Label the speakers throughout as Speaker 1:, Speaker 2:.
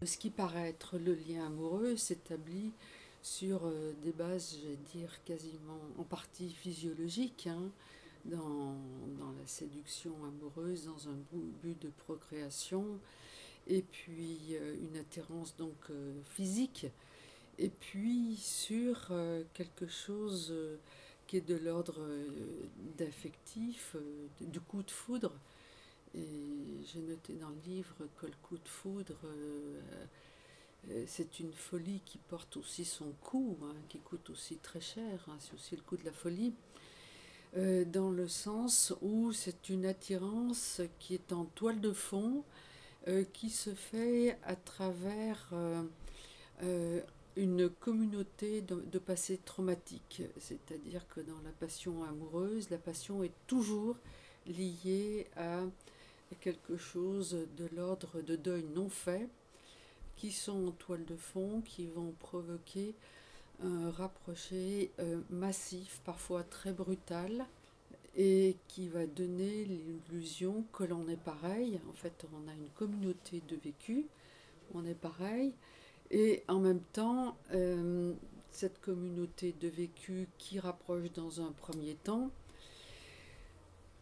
Speaker 1: ce qui paraît être le lien amoureux s'établit sur des bases, je vais dire, quasiment en partie physiologiques, hein, dans la séduction amoureuse, dans un but de procréation, et puis une attirance donc physique, et puis sur quelque chose qui est de l'ordre d'affectif, du coup de foudre. Et j'ai noté dans le livre que le coup de foudre, c'est une folie qui porte aussi son coût, hein, qui coûte aussi très cher, hein, c'est aussi le coût de la folie, dans le sens où c'est une attirance qui est en toile de fond, qui se fait à travers euh, une communauté de passé traumatique. C'est-à-dire que dans la passion amoureuse, la passion est toujours liée à quelque chose de l'ordre de deuil non fait, qui sont en toile de fond, qui vont provoquer un rapproché massif, parfois très brutal, et qui va donner l'illusion que l'on est pareil. En fait, on a une communauté de vécu, on est pareil, et en même temps, cette communauté de vécu qui rapproche dans un premier temps,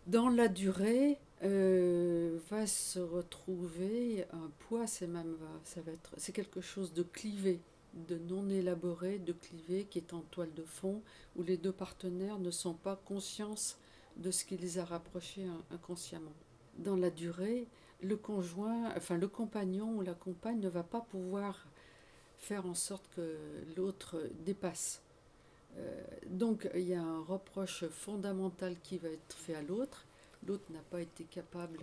Speaker 1: dans la durée, va se retrouver un poids, c'est quelque chose de clivé, de non élaboré, de clivé, qui est en toile de fond, où les deux partenaires ne sont pas conscients de ce qui les a rapprochés inconsciemment. Dans la durée, le conjoint, enfin le compagnon ou la compagne ne va pas pouvoir faire en sorte que l'autre dépasse. Donc il y a un reproche fondamental qui va être fait à l'autre. L'autre n'a pas été capable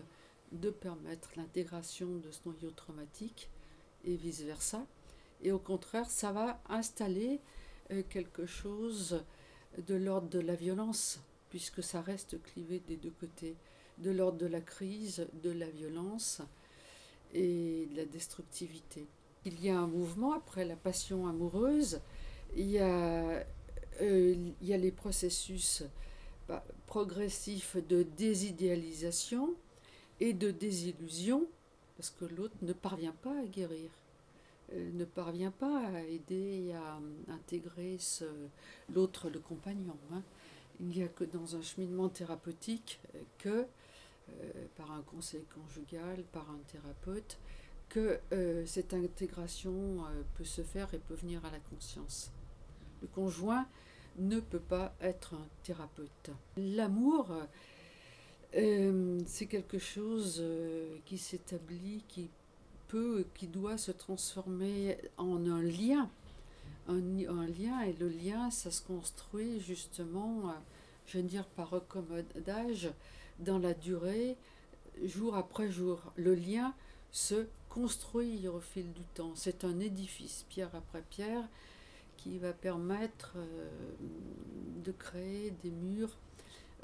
Speaker 1: de permettre l'intégration de ce noyau traumatique et vice-versa. Et au contraire, ça va installer quelque chose de l'ordre de la violence, puisque ça reste clivé des deux côtés, de l'ordre de la crise, de la violence et de la destructivité. Il y a un mouvement après la passion amoureuse, il y a, il y a les processus progressifs de désidéalisation et de désillusion, parce que l'autre ne parvient pas à guérir, ne parvient pas à aider à intégrer l'autre, le compagnon. Hein. Il n'y a que dans un cheminement thérapeutique que, par un conseil conjugal, par un thérapeute, que cette intégration peut se faire et peut venir à la conscience. Le conjoint ne peut pas être un thérapeute. L'amour, c'est quelque chose qui s'établit, qui doit se transformer en un lien. Un lien, et le lien, ça se construit justement, je veux dire, par recommodage, dans la durée, jour après jour. Le lien se construit au fil du temps. C'est un édifice, pierre après pierre, qui va permettre de créer des murs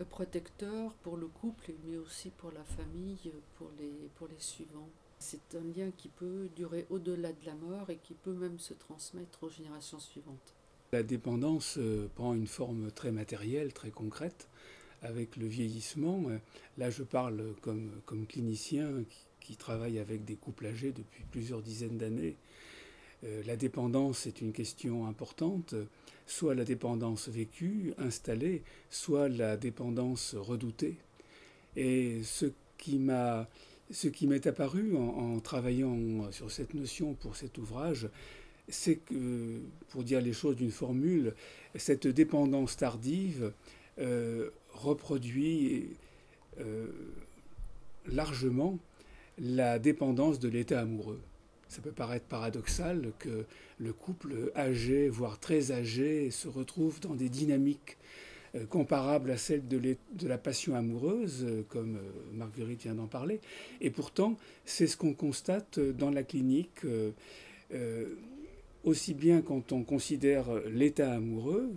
Speaker 1: protecteurs pour le couple, mais aussi pour la famille, pour les suivants. C'est un lien qui peut durer au-delà de la mort et qui peut même se transmettre aux générations suivantes.
Speaker 2: La dépendance prend une forme très matérielle, très concrète, avec le vieillissement. Là, je parle comme clinicien qui travaille avec des couples âgés depuis plusieurs dizaines d'années. La dépendance est une question importante, soit la dépendance vécue, installée, soit la dépendance redoutée. Et ce qui m'est apparu en travaillant sur cette notion pour cet ouvrage, c'est que, pour dire les choses d'une formule, cette dépendance tardive reproduit euh, largement la dépendance de l'état amoureux. Ça peut paraître paradoxal que le couple âgé, voire très âgé, se retrouve dans des dynamiques comparables à celles de la passion amoureuse, comme Marguerite vient d'en parler. Et pourtant, c'est ce qu'on constate dans la clinique, aussi bien quand on considère l'état amoureux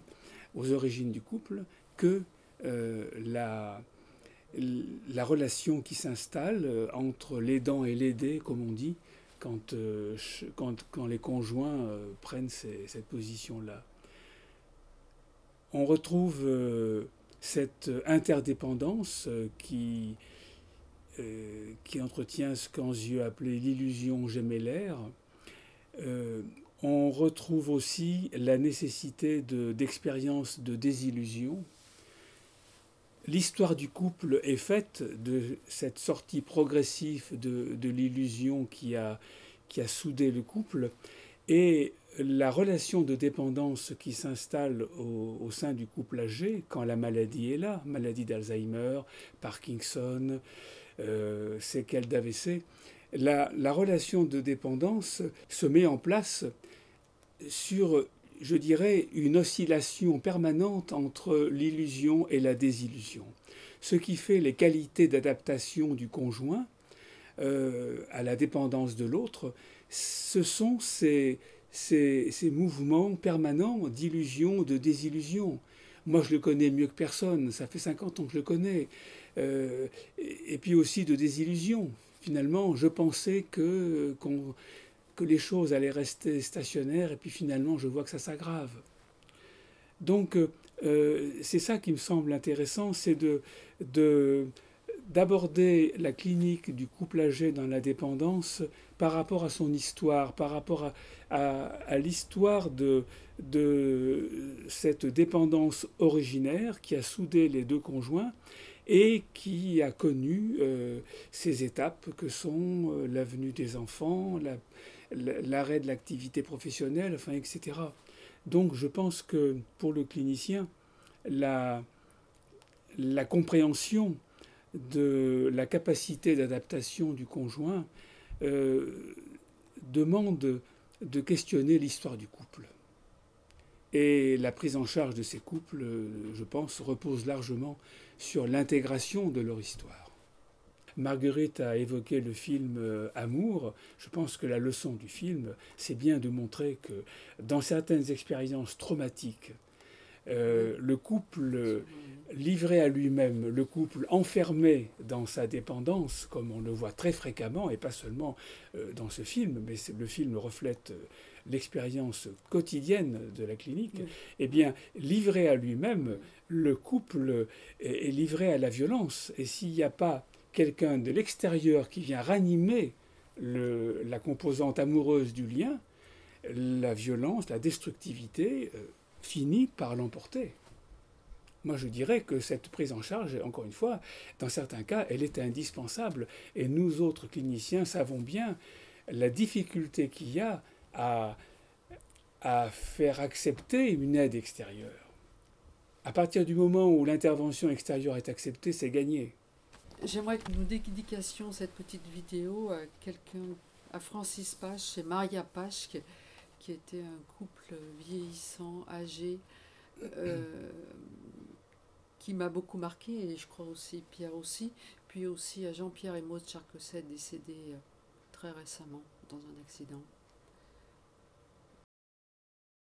Speaker 2: aux origines du couple que la, la relation qui s'installe entre l'aidant et l'aidé, comme on dit, quand les conjoints prennent cette position-là. On retrouve cette interdépendance qui entretient ce qu'Anzieu appelait l'illusion gémellaire, Euh, on retrouve aussi la nécessité d'expériences de désillusion. L'histoire du couple est faite de cette sortie progressive de l'illusion qui a soudé le couple, et la relation de dépendance qui s'installe au sein du couple âgé quand la maladie est là, maladie d'Alzheimer, Parkinson, séquelles d'AVC, la relation de dépendance se met en place sur, je dirais, une oscillation permanente entre l'illusion et la désillusion. Ce qui fait les qualités d'adaptation du conjoint à la dépendance de l'autre, ce sont ces mouvements permanents d'illusion, de désillusion. Moi, je le connais mieux que personne, ça fait 50 ans que je le connais. Et puis aussi de désillusion. Finalement, je pensais que les choses allaient rester stationnaires, et puis finalement, je vois que ça s'aggrave. Donc, c'est ça qui me semble intéressant, c'est d'aborder la clinique du couple âgé dans la dépendance par rapport à son histoire, par rapport à l'histoire de cette dépendance originaire qui a soudé les deux conjoints et qui a connu ces étapes que sont la venue des enfants, l'arrêt de l'activité professionnelle, enfin, etc. Donc je pense que pour le clinicien, la, la compréhension de la capacité d'adaptation du conjoint euh, demande de questionner l'histoire du couple. Et la prise en charge de ces couples, je pense, repose largement sur l'intégration de leur histoire. Marguerite a évoqué le film Amour. Je pense que la leçon du film, c'est bien de montrer que dans certaines expériences traumatiques, le couple livré à lui-même, le couple enfermé dans sa dépendance, comme on le voit très fréquemment, et pas seulement dans ce film, mais le film reflète l'expérience quotidienne de la clinique, eh bien, livré à lui-même, le couple est livré à la violence. Et s'il n'y a pas quelqu'un de l'extérieur qui vient ranimer la composante amoureuse du lien, la violence, la destructivité finit par l'emporter. Moi, je dirais que cette prise en charge, encore une fois, dans certains cas, elle est indispensable. Et nous autres cliniciens savons bien la difficulté qu'il y a à faire accepter une aide extérieure. À partir du moment où l'intervention extérieure est acceptée, c'est gagné.
Speaker 1: J'aimerais que nous dédications cette petite vidéo à quelqu'un, à Francis Pache et Maria Pache, qui était un couple vieillissant, âgé, qui m'a beaucoup marqué, et je crois aussi Pierre aussi, puis aussi à Jean-Pierre et Maud Charcosset, décédés très récemment dans un accident.